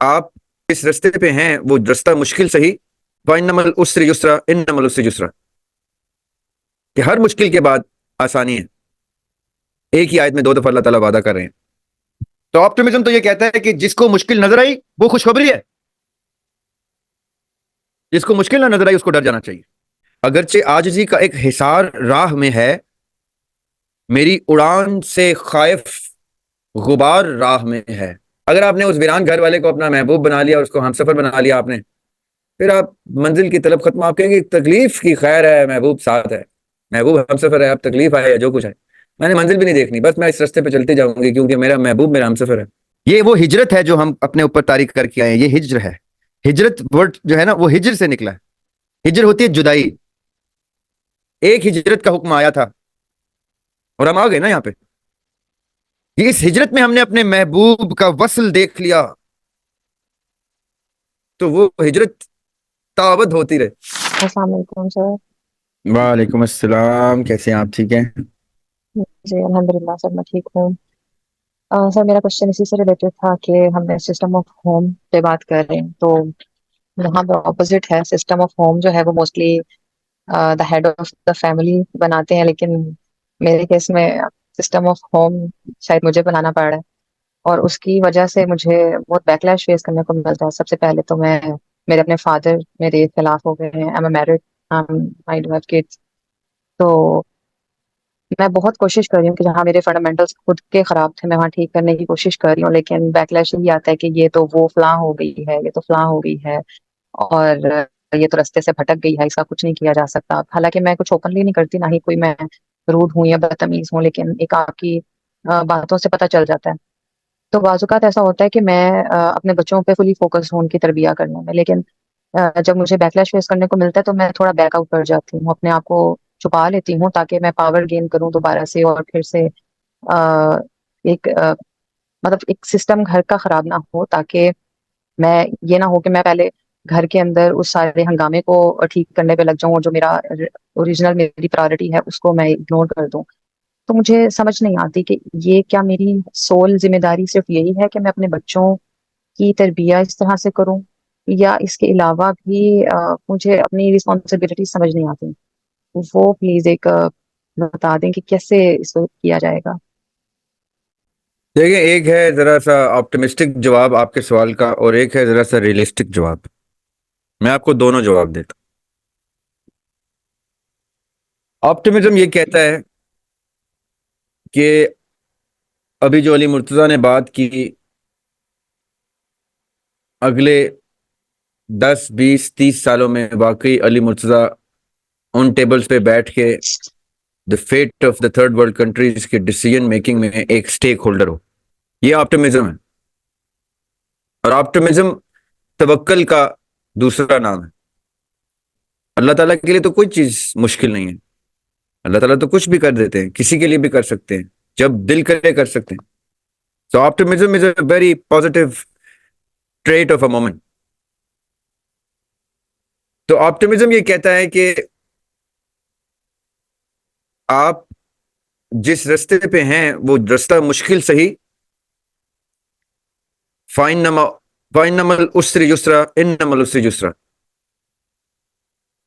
آپ جس رستے پہ ہیں وہ رستہ مشکل صحیح، وَإِنَّمَا الْعُسْرِ يُسْرًا إِنَّمَا الْعُسْرِ يُسْرًا، کہ ہر مشکل کے بعد آسانی ہے. ایک ہی آیت میں دو دفعہ اللہ تعالیٰ وعدہ کر رہے ہیں. تو آپٹیمزم تو یہ کہتا ہے کہ جس کو مشکل نظر آئی وہ خوشخبری ہے، جس کو مشکل نہ نظر آئی اس کو ڈر جانا چاہیے. اگرچہ عاجزی کا ایک حصار راہ میں ہے، میری اڑان سے خائف غبار راہ میں ہے. اگر آپ نے اس ویران گھر والے کو اپنا محبوب بنا لیا اور اس کو ہم سفر بنا لیا آپ نے، پھر آپ منزل کی طلب ختم. آپ کہیں گے تکلیف کی خیر ہے، محبوب ساتھ ہے، محبوب ہم سفر ہے، اب تکلیف آئے جو کچھ ہے میں نے منزل بھی نہیں دیکھنی، بس میں اس رستے پہ چلتے جاؤں گی کیونکہ میرا محبوب میرا ہم سفر ہے. یہ وہ ہجرت ہے جو ہم اپنے اوپر تاریخ کر کے آئے ہیں. یہ ہجر ہے. ہجرت ورڈ جو ہے نا وہ ہجر سے نکلا ہے. ہجر ہوتی ہے جدائی. ایک ہجرت کا حکم آیا تھا اور ہم آ گئے نا یہاں پہ. اس ہجرت میں ہم نے اپنے محبوب کا وصل دیکھ لیا تو وہ ہجرت تابد ہوتی رہے. السلام علیکم سر. وعلیکم السلام، کیسے ہیں آپ؟ ٹھیک ہیں؟ جی الحمد للہ سر، میں ٹھیک ہوں. سر میرا کوشچن اسی سے ریلیٹڈ تھا کہ ہم نے سسٹم آف ہوم پہ بات کر رہے ہیں، تو یہاں پہ اپوزٹ ہے. سسٹم آف ہوم جو ہے وہ mostly the head of the family بناتے ہیں، لیکن میرے کیس میں سسٹم آف ہوم شاید مجھے بنانا پڑ رہا ہے، اور اس کی وجہ سے مجھے بہت بیکلیش فیس کرنے کو ملتا ہے. سب سے پہلے تو میرے اپنے فادر میرے خلاف ہو گئے ہیں. I'm a married, I do have kids. تو میں بہت کوشش کر رہی ہوں کہ جہاں میرے فنڈامنٹلس خود کے خراب تھے میں وہاں ٹھیک کرنے کی کوشش کر رہی ہوں، لیکن بیکلیش یہی آتا ہے کہ یہ تو وہ فلاں ہو گئی ہے، یہ تو فلاں ہو گئی ہے، اور یہ تو رستے سے بھٹک گئی ہے، اس کا کچھ نہیں کیا جا سکتا. حالانکہ میں کچھ اوپنلی نہیں کرتی، نہ ہی کوئی میں روڈ ہوں یا بدتمیز ہوں، لیکن ایک آپ کی باتوں سے پتہ چل جاتا ہے. تو بعض اوقات ایسا ہوتا ہے کہ میں اپنے بچوں پہ فلی فوکس ہوں ان کی تربیت کرنے میں، لیکن جب مجھے بیکلیش فیس کرنے کو ملتا ہے تو میں تھوڑا بیک آؤٹ کر جاتی ہوں، اپنے آپ کو چھپا لیتی ہوں تاکہ میں پاور گین کروں دوبارہ سے، اور پھر سے ایک مطلب ایک سسٹم گھر کا خراب نہ ہو، تاکہ میں یہ نہ ہو کہ میں پہلے گھر کے اندر اس سارے ہنگامے کو ٹھیک کرنے پہ لگ جاؤں، اور جو میرا اوریجنل میری پرائورٹی ہے اس کو میں اگنور کر دوں. تو مجھے سمجھ نہیں آتی کہ یہ کیا میری سول ذمہ داری صرف یہی ہے کہ میں اپنے بچوں کی تربیت اس طرح سے کروں، یا اس کے علاوہ بھی مجھے اپنی رسپانسبلٹی سمجھ نہیں آتی. وہ پلیز ایک بتا دیں کہ کیسے اس کو کیا جائے گا. دیکھیں، ایک ہے ذرا سا آپٹمسٹک جواب آپ کے سوال کا اور ایک ہے ذرا سا ریئلسٹک جواب. میں آپ کو دونوں جواب دیتا ہوں. آپٹمزم یہ کہتا ہے کہ ابھی جو علی مرتضیٰ نے بات کی، اگلے 10 20 30 سالوں میں واقعی علی مرتضیٰ ان ٹیبلز پہ بیٹھ کے the fate of the third world countries کے ڈیسیجن میکنگ میں ایک سٹیک ہولڈر ہو. یہ آپٹمزم ہے. اور آپٹمزم توکل کا دوسرا نام ہے. اللہ تعالیٰ کے لیے تو کوئی چیز مشکل نہیں ہے. اللہ تعالیٰ تو کچھ بھی کر دیتے ہیں، کسی کے لیے بھی کر سکتے ہیں، جب دل کرے کر سکتے ہیں. So optimism is a very positive trait of a moment. تو آپٹمزم یہ کہتا ہے کہ آپ جس رستے پہ ہیں وہ رستہ مشکل صحیح، فَإِنَّمَا الْعُسْرِ يُسْرًا إِنَّمَا الْعُسْرِ يُسْرًا،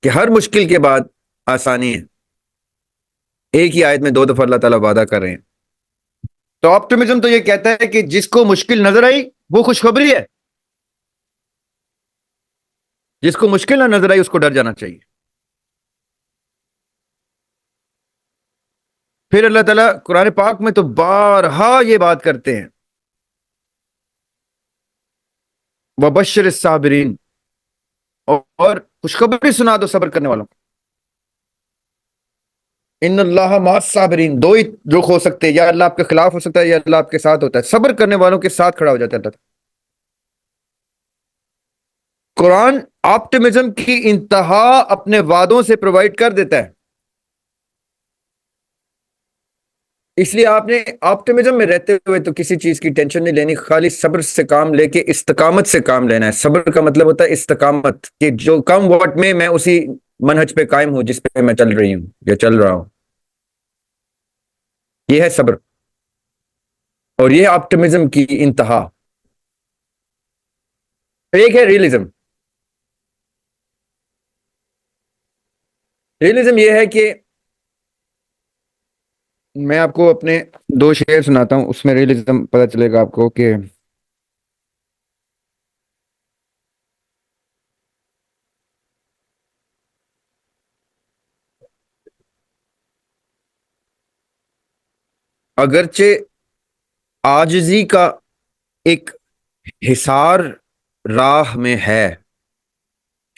کہ ہر مشکل کے بعد آسانی ہے. ایک ہی آیت میں دو دفعہ اللہ تعالیٰ وعدہ کر رہے ہیں. تو آپٹمزم تو یہ کہتا ہے کہ جس کو مشکل نظر آئی وہ خوشخبری ہے، جس کو مشکل نہ نظر آئی اس کو ڈر جانا چاہیے. پھر اللہ تعالیٰ قرآن پاک میں تو بارہا یہ بات کرتے ہیں، وَبَشِّرِ الصَّابِرِينَ، اور خوشخبری سنا دو صبر کرنے والوں کو. ان اللہ مع الصابرین، دو ہی رخ ہو سکتے ہیں، یا اللہ آپ کے خلاف ہو سکتا ہے یا اللہ آپ کے ساتھ ہوتا ہے. صبر کرنے والوں کے ساتھ کھڑا ہو جاتا ہے اللہ تعالیٰ. قرآن آپٹمزم کی انتہا اپنے وعدوں سے پرووائڈ کر دیتا ہے. اس لیے آپ نے آپٹمزم میں رہتے ہوئے تو کسی چیز کی ٹینشن نہیں لینی، خالی صبر سے کام لے کے استقامت سے کام لینا ہے. صبر کا مطلب ہوتا ہے استقامت، کہ جو کم وقت میں اسی منہج پہ قائم ہوں جس پہ میں چل رہی ہوں یا چل رہا ہوں. یہ ہے صبر، اور یہ آپٹمزم کی انتہا. ایک ہے ریئلزم. ریئلزم یہ ہے کہ میں آپ کو اپنے 2 شعر سناتا ہوں, اس میں ریئلزم پتہ چلے گا آپ کو کہ اگرچہ عاجزی کا ایک حصار راہ میں ہے.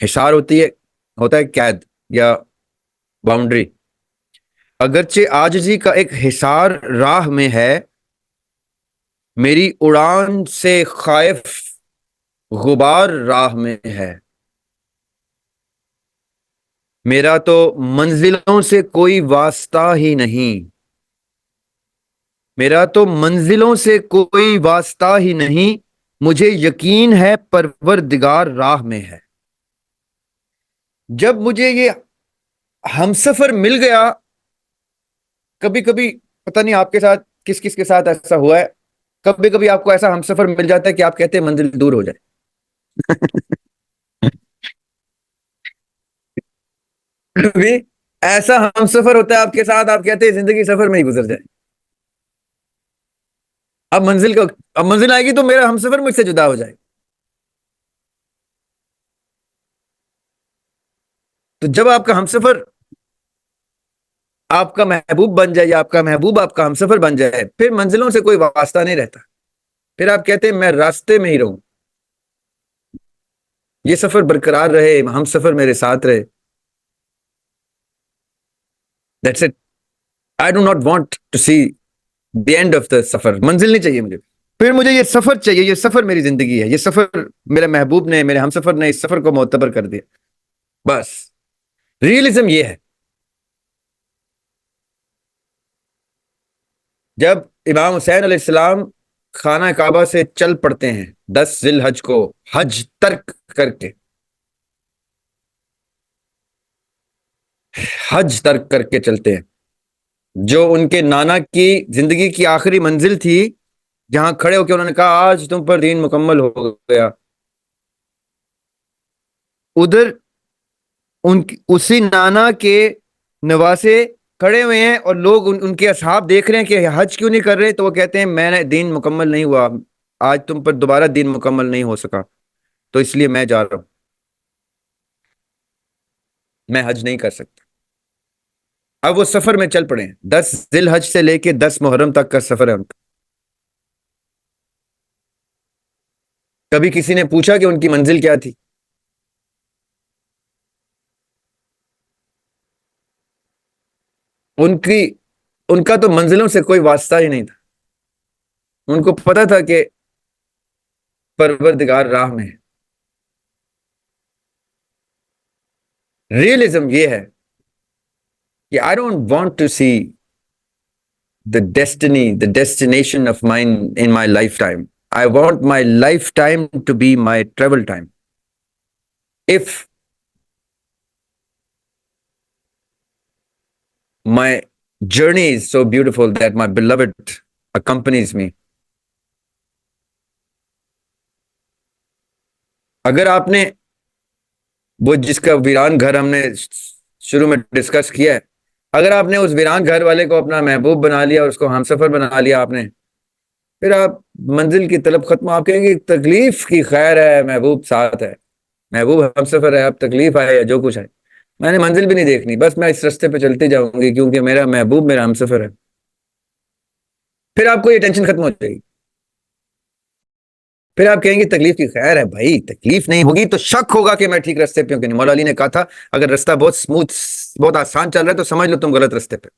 حصار ہوتا ہے قید یا باؤنڈری. اگرچہ عاجزی کا ایک حصار راہ میں ہے, میری اڑان سے خائف غبار راہ میں ہے. میرا تو منزلوں سے کوئی واسطہ ہی نہیں. میرا تو منزلوں سے کوئی واسطہ ہی نہیں, مجھے یقین ہے پروردگار راہ میں ہے. جب مجھے یہ ہمسفر مل گیا, کبھی کبھی پتہ نہیں آپ کے ساتھ کس کس کے ساتھ ایسا ہوا ہے, کبھی کبھی آپ کو ایسا ہمسفر مل جاتا ہے کہ آپ کہتے ہیں منزل دور ہو جائے. کبھی ایسا ہمسفر ہوتا ہے آپ کے ساتھ, آپ کہتے ہیں زندگی سفر میں ہی گزر جائے. اب منزل آئے گی تو میرا ہمسفر مجھ سے جدا ہو جائے. تو جب آپ کا ہمسفر آپ کا محبوب بن جائے یا آپ کا محبوب آپ کا ہمسفر بن جائے, پھر منزلوں سے کوئی واسطہ نہیں رہتا. پھر آپ کہتے ہیں میں راستے میں ہی رہوں, یہ سفر برقرار رہے, ہم سفر میرے ساتھ رہے. That's it. I do not want to see the end of the سفر. منزل نہیں چاہیے مجھے, پھر مجھے یہ سفر چاہیے. یہ سفر میری زندگی ہے, یہ سفر میرے محبوب نے, میرے ہم سفر نے اس سفر کو معتبر کر دیا. بس ریئلزم یہ ہے. جب امام حسین علیہ السلام خانہ کعبہ سے چل پڑتے ہیں 10 ذی الحج کو حج ترک کر کے, حج ترک کر کے چلتے ہیں, جو ان کے نانا کی زندگی کی آخری منزل تھی, جہاں کھڑے ہو کے انہوں نے کہا آج تم پر دین مکمل ہو گیا. ادھر اسی نانا کے نواسے کھڑے ہوئے ہیں اور لوگ ان کے اصحاب دیکھ رہے ہیں کہ حج کیوں نہیں کر رہے, تو وہ کہتے ہیں میں نے دین مکمل نہیں ہوا, آج تم پر دوبارہ دین مکمل نہیں ہو سکا, تو اس لیے میں جا رہا ہوں, میں حج نہیں کر سکتا. اب وہ سفر میں چل پڑے ہیں. 10 ذی الحج سے لے کے 10 محرم تک کا سفر ہے ان کا. کبھی کسی نے پوچھا کہ ان کی منزل کیا تھی؟ ان کا تو منزلوں سے کوئی واسطہ ہی نہیں تھا. ان کو پتا تھا کہ پروردگار راہ میں ہے. ریئلزم یہ ہے کہ I don't want to see the destiny, the destination of mine in my lifetime. I want my lifetime to be my travel time. If my journey is so beautiful that my beloved accompanies me. اگر آپ نے وہ جس کا ویران گھر ہم نے شروع میں ڈسکس کیا ہے, اگر آپ نے اس ویران گھر والے کو اپنا محبوب بنا لیا اور اس کو ہم سفر بنا لیا آپ نے, پھر آپ منزل کی طلب ختم. آپ کہیں گے تکلیف کی خیر ہے, محبوب ساتھ ہے, محبوب ہم سفر ہے, اب تکلیف آئے یا جو کچھ ہے, میں نے منزل بھی نہیں دیکھنی, بس میں اس رستے پہ چلتی جاؤں گی کیونکہ میرا محبوب میرا ہم سفر ہے. پھر آپ کو یہ ٹینشن ختم ہو جائے گی. پھر آپ کہیں گے تکلیف کی خیر ہے. بھائی تکلیف نہیں ہوگی تو شک ہوگا کہ میں ٹھیک رستے پہ ہوں کہ نہیں. مولا علی نے کہا تھا اگر رستہ بہت سموتھ, بہت آسان چل رہا ہے تو سمجھ لو تم غلط رستے پہ.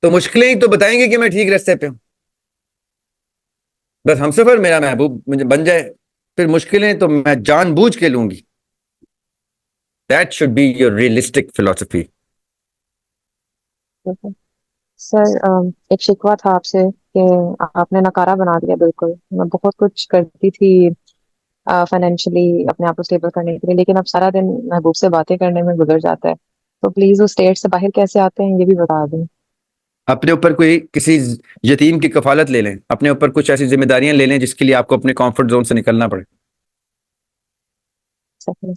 تو مشکلیں ہی تو بتائیں گے کہ میں ٹھیک رستے پہ ہوں. بس ہم سفر میرا محبوب مجھے بن جائے, پھر مشکلیں تو میں جان بوجھ کے لوں گی. That should be your realistic philosophy. سر ایک شکوہ تھا آپ سے کہ آپ نے نکارہ بنا دیا. بالکل میں بہت کچھ کرتی تھی فائنینشلی اپنے آپ کو اسٹیبل کرنے کے لیے, لیکن اب سارا دن محبوب سے باتیں کرنے میں گزر جاتا ہے. تو پلیز اس اسٹیٹ سے باہر کیسے آتے ہیں یہ بھی بتا دیں. اپنے اوپر کوئی کسی یتیم کی کفالت لے لیں, اپنے اوپر کچھ ایسی ذمہ داریاں لے لیں جس کے لیے آپ کو اپنے کمفرٹ زون سے نکلنا پڑے. exactly.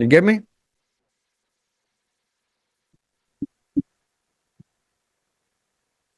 You get me?